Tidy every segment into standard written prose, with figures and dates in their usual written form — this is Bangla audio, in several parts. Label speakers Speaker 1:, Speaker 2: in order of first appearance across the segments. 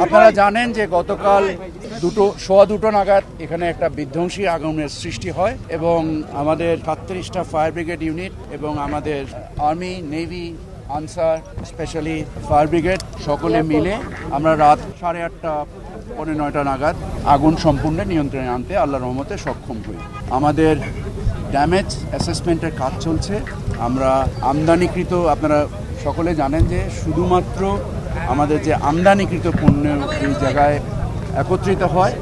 Speaker 1: আপনারা জানেন যে গতকাল সোয়া দুটো নাগাদ এখানে একটা বিধ্বংসী আগুনের সৃষ্টি হয় এবং আমাদের 37টা ফায়ার ব্রিগেড ইউনিট এবং আমাদের army navy answer specially fire brigade সকলে মিলে আমরা রাত 8:30 পৌনে 9টা নাগাদ আগুন সম্পূর্ণ নিয়ন্ত্রণে আনতে আল্লাহর রহমতে সক্ষম হই। আমাদের ড্যামেজ অ্যাসেসমেন্টের কাজ চলছে। আমরা আমদানিকৃত, আপনারা সকলে জানেন যে শুধুমাত্র আমাদের যে আমদানিকৃত পণ্য এই জায়গায় একত্রিত হয়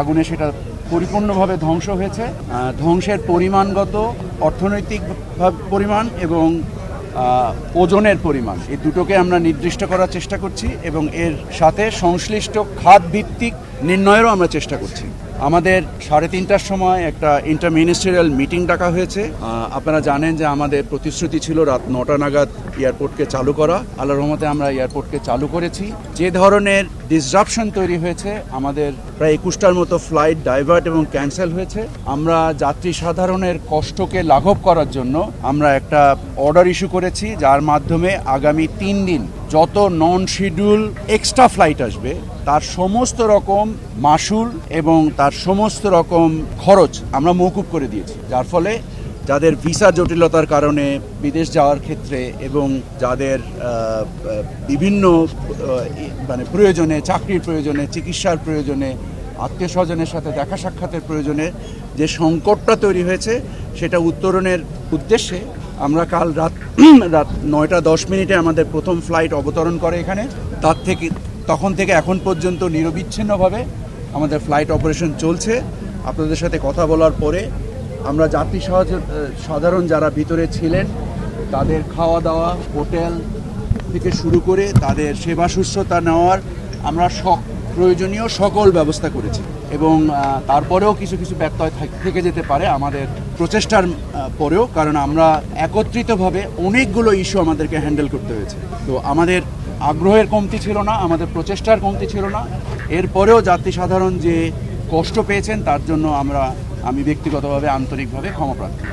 Speaker 1: আগুনে সেটা পরিপূর্ণভাবে ধ্বংস হয়েছে। ধ্বংসের পরিমাণগত, অর্থনৈতিক পরিমাণ এবং ওজনের পরিমাণ এই দুটোকে আমরা নির্দিষ্ট করার চেষ্টা করছি এবং এর সাথে সংশ্লিষ্ট খাত ভিত্তিক নির্ণয়েরও আমরা চেষ্টা করছি। আমাদের 3:30টার সময় একটা ইন্টারমিনিস্ট্রিয়াল মিটিং ডাকা হয়েছে। আপনারা জানেন যে আমাদের প্রতিশ্রুতি ছিল রাত 9টা নাগাদ এয়ারপোর্টকে চালু করা। আল্লাহর রহমতে আমরা এয়ারপোর্টকে চালু করেছি। যে ধরনের ডিসরাপশন তৈরি হয়েছে, আমাদের প্রায় 21টার মতো ফ্লাইট ডাইভার্ট এবং ক্যান্সেল হয়েছে। আমরা যাত্রী সাধারণের কষ্টকে লাঘব করার জন্য আমরা একটা অর্ডার ইস্যু করেছি, যার মাধ্যমে আগামী 3 দিন যত নন শিডিউল এক্সট্রা ফ্লাইট আসবে তার সমস্ত রকম মাশুল এবং তার সমস্ত রকম খরচ আমরা মওকুফ করে দিয়েছি, যার ফলে যাদের ভিসা জটিলতার কারণে বিদেশ যাওয়ার ক্ষেত্রে এবং যাদের বিভিন্ন প্রয়োজনে, চাকরির প্রয়োজনে, চিকিৎসার প্রয়োজনে, আত্মীয় স্বজনের সাথে দেখা সাক্ষাতের প্রয়োজনে যে সংকটটা তৈরি হয়েছে সেটা উত্তরণের উদ্দেশ্যে আমরা কাল রাত 9:10 আমাদের প্রথম ফ্লাইট অবতরণ করে এখানে। তখন থেকে এখন পর্যন্ত নিরবিচ্ছিন্নভাবে আমাদের ফ্লাইট অপারেশন চলছে। আপনাদের সাথে কথা বলার পরে আমরা যাত্রী সাধারণ যারা ভিতরে ছিলেন তাদের খাওয়া দাওয়া, হোটেল থেকে শুরু করে তাদের সেবা শুশ্রূষা নেওয়ার আমরা প্রয়োজনীয় সকল ব্যবস্থা করেছি এবং তারপরেও কিছু ব্যত্যয় থেকে যেতে পারে আমাদের প্রচেষ্টার পরেও, কারণ আমরা একত্রিতভাবে অনেকগুলো ইস্যু আমাদেরকে হ্যান্ডেল করতে হয়েছে। তো আমাদের আগ্রহের কমতি ছিল না, আমাদের প্রচেষ্টার কমতি ছিল না। এরপরেও যাত্রী সাধারণ যে কষ্ট পেয়েছেন তার জন্য আমি ব্যক্তিগতভাবে আন্তরিকভাবে ক্ষমা প্রার্থী।